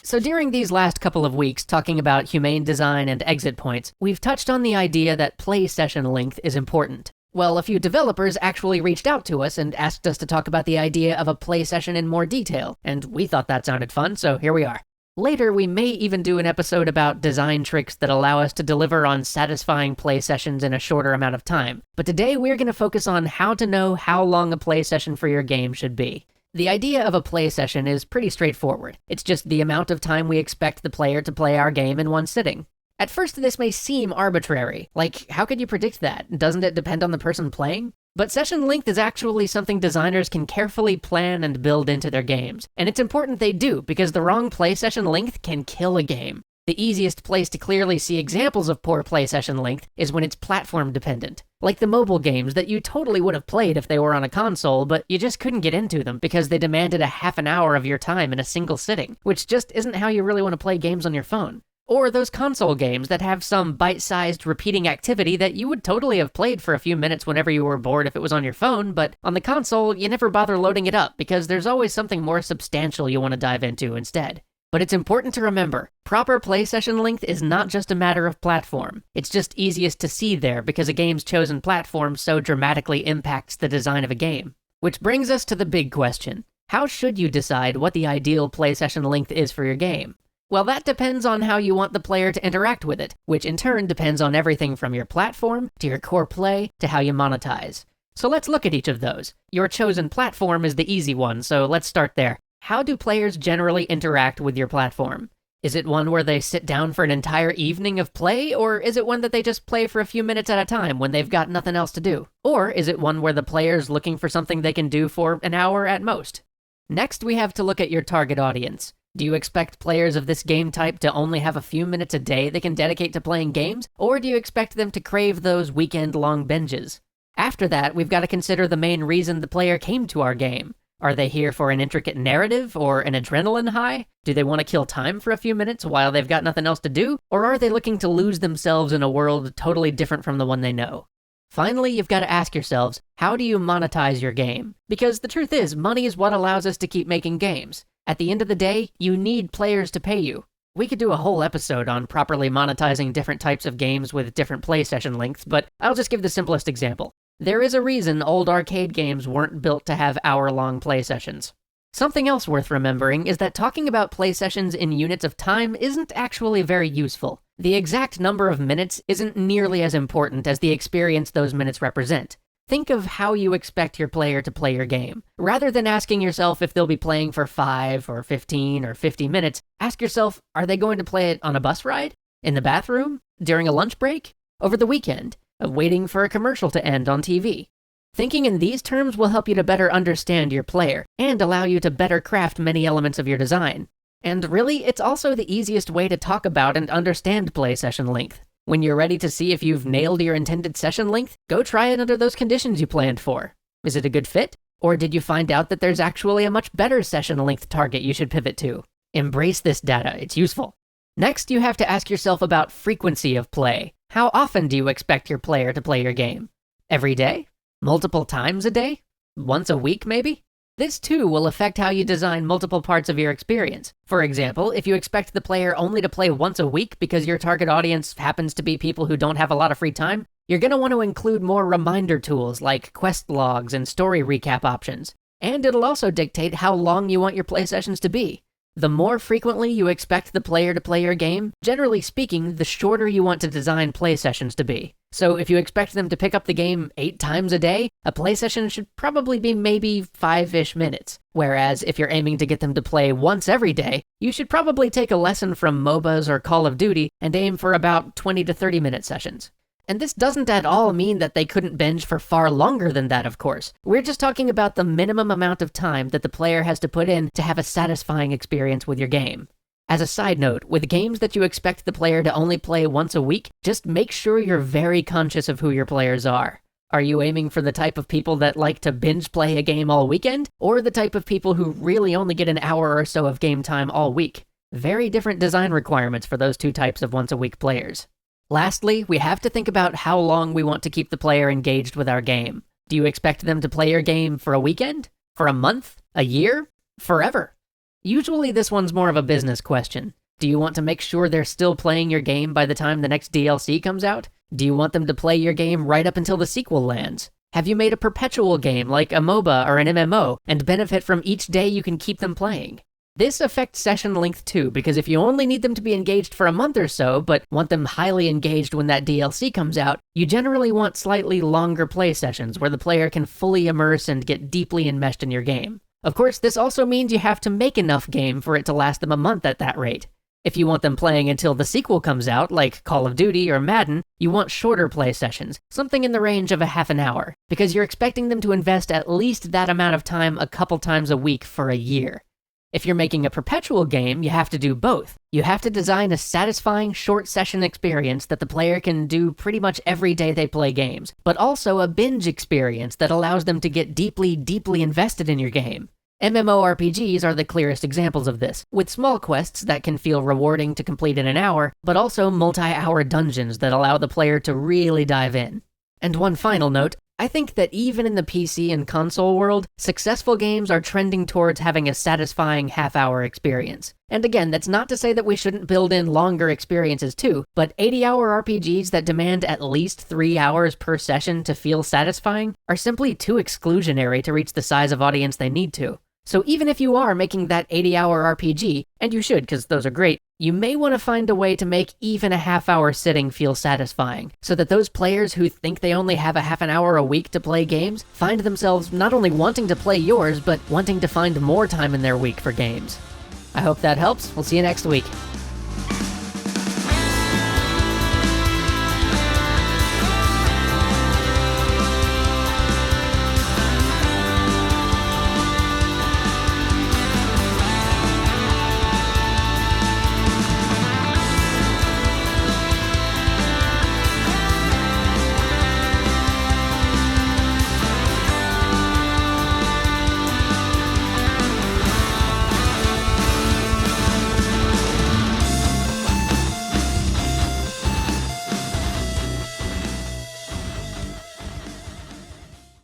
So during these last couple of weeks talking about humane design and exit points, we've touched on the idea that play session length is important. Well, a few developers actually reached out to us and asked us to talk about the idea of a play session in more detail, and we thought that sounded fun, so here we are. Later, we may even do an episode about design tricks that allow us to deliver on satisfying play sessions in a shorter amount of time, but today we're going to focus on how to know how long a play session for your game should be. The idea of a play session is pretty straightforward. It's just the amount of time we expect the player to play our game in one sitting. At first, this may seem arbitrary. Like, how could you predict that? Doesn't it depend on the person playing? But session length is actually something designers can carefully plan and build into their games. And it's important they do, because the wrong play session length can kill a game. The easiest place to clearly see examples of poor play session length is when it's platform dependent. Like the mobile games that you totally would have played if they were on a console, but you just couldn't get into them because they demanded a half an hour of your time in a single sitting, which just isn't how you really want to play games on your phone. Or those console games that have some bite-sized repeating activity that you would totally have played for a few minutes whenever you were bored if it was on your phone, but on the console, you never bother loading it up because there's always something more substantial you want to dive into instead. But it's important to remember, proper play session length is not just a matter of platform. It's just easiest to see there because a game's chosen platform so dramatically impacts the design of a game. Which brings us to the big question. How should you decide what the ideal play session length is for your game? Well, that depends on how you want the player to interact with it, which in turn depends on everything from your platform, to your core play, to how you monetize. So let's look at each of those. Your chosen platform is the easy one, so let's start there. How do players generally interact with your platform? Is it one where they sit down for an entire evening of play, or is it one that they just play for a few minutes at a time when they've got nothing else to do? Or is it one where the player's looking for something they can do for an hour at most? Next, we have to look at your target audience. Do you expect players of this game type to only have a few minutes a day they can dedicate to playing games, or do you expect them to crave those weekend-long binges? After that, we've got to consider the main reason the player came to our game. Are they here for an intricate narrative or an adrenaline high? Do they want to kill time for a few minutes while they've got nothing else to do? Or are they looking to lose themselves in a world totally different from the one they know? Finally, you've got to ask yourselves, how do you monetize your game? Because the truth is, money is what allows us to keep making games. At the end of the day, you need players to pay you. We could do a whole episode on properly monetizing different types of games with different play session lengths, but I'll just give the simplest example. There is a reason old arcade games weren't built to have hour-long play sessions. Something else worth remembering is that talking about play sessions in units of time isn't actually very useful. The exact number of minutes isn't nearly as important as the experience those minutes represent. Think of how you expect your player to play your game. Rather than asking yourself if they'll be playing for 5 or 15 or 50 minutes, ask yourself, are they going to play it on a bus ride? In the bathroom? During a lunch break? Over the weekend? Waiting for a commercial to end on TV? Thinking in these terms will help you to better understand your player, and allow you to better craft many elements of your design. And really, it's also the easiest way to talk about and understand play session length. When you're ready to see if you've nailed your intended session length, go try it under those conditions you planned for. Is it a good fit? Or did you find out that there's actually a much better session length target you should pivot to? Embrace this data, it's useful. Next, you have to ask yourself about frequency of play. How often do you expect your player to play your game? Every day? Multiple times a day? Once a week, maybe? This too will affect how you design multiple parts of your experience. For example, if you expect the player only to play once a week because your target audience happens to be people who don't have a lot of free time, you're going to want to include more reminder tools like quest logs and story recap options. And it'll also dictate how long you want your play sessions to be. The more frequently you expect the player to play your game, generally speaking, the shorter you want to design play sessions to be. So if you expect them to pick up the game 8 times a day, a play session should probably be maybe 5-ish minutes. Whereas if you're aiming to get them to play once every day, you should probably take a lesson from MOBAs or Call of Duty and aim for about 20 to 30 minute sessions. And this doesn't at all mean that they couldn't binge for far longer than that, of course. We're just talking about the minimum amount of time that the player has to put in to have a satisfying experience with your game. As a side note, with games that you expect the player to only play once a week, just make sure you're very conscious of who your players are. Are you aiming for the type of people that like to binge play a game all weekend, or the type of people who really only get an hour or so of game time all week? Very different design requirements for those two types of once-a-week players. Lastly, we have to think about how long we want to keep the player engaged with our game. Do you expect them to play your game for a weekend? For a month? A year? Forever? Usually this one's more of a business question. Do you want to make sure they're still playing your game by the time the next DLC comes out? Do you want them to play your game right up until the sequel lands? Have you made a perpetual game like a MOBA or an MMO and benefit from each day you can keep them playing? This affects session length too, because if you only need them to be engaged for a month or so, but want them highly engaged when that DLC comes out, you generally want slightly longer play sessions where the player can fully immerse and get deeply enmeshed in your game. Of course, this also means you have to make enough game for it to last them a month at that rate. If you want them playing until the sequel comes out, like Call of Duty or Madden, you want shorter play sessions, something in the range of a half an hour, because you're expecting them to invest at least that amount of time a couple times a week for a year. If you're making a perpetual game, you have to do both. You have to design a satisfying short session experience that the player can do pretty much every day they play games, but also a binge experience that allows them to get deeply invested in your game. MMORPGs are the clearest examples of this, with small quests that can feel rewarding to complete in an hour, but also multi-hour dungeons that allow the player to really dive in. And one final note, I think that even in the PC and console world, successful games are trending towards having a satisfying half-hour experience. And again, that's not to say that we shouldn't build in longer experiences too, but 80-hour RPGs that demand at least 3 hours per session to feel satisfying are simply too exclusionary to reach the size of audience they need to. So even if you are making that 80-hour RPG, and you should because those are great, you may want to find a way to make even a half-hour sitting feel satisfying, so that those players who think they only have a half an hour a week to play games find themselves not only wanting to play yours, but wanting to find more time in their week for games. I hope that helps. We'll see you next week.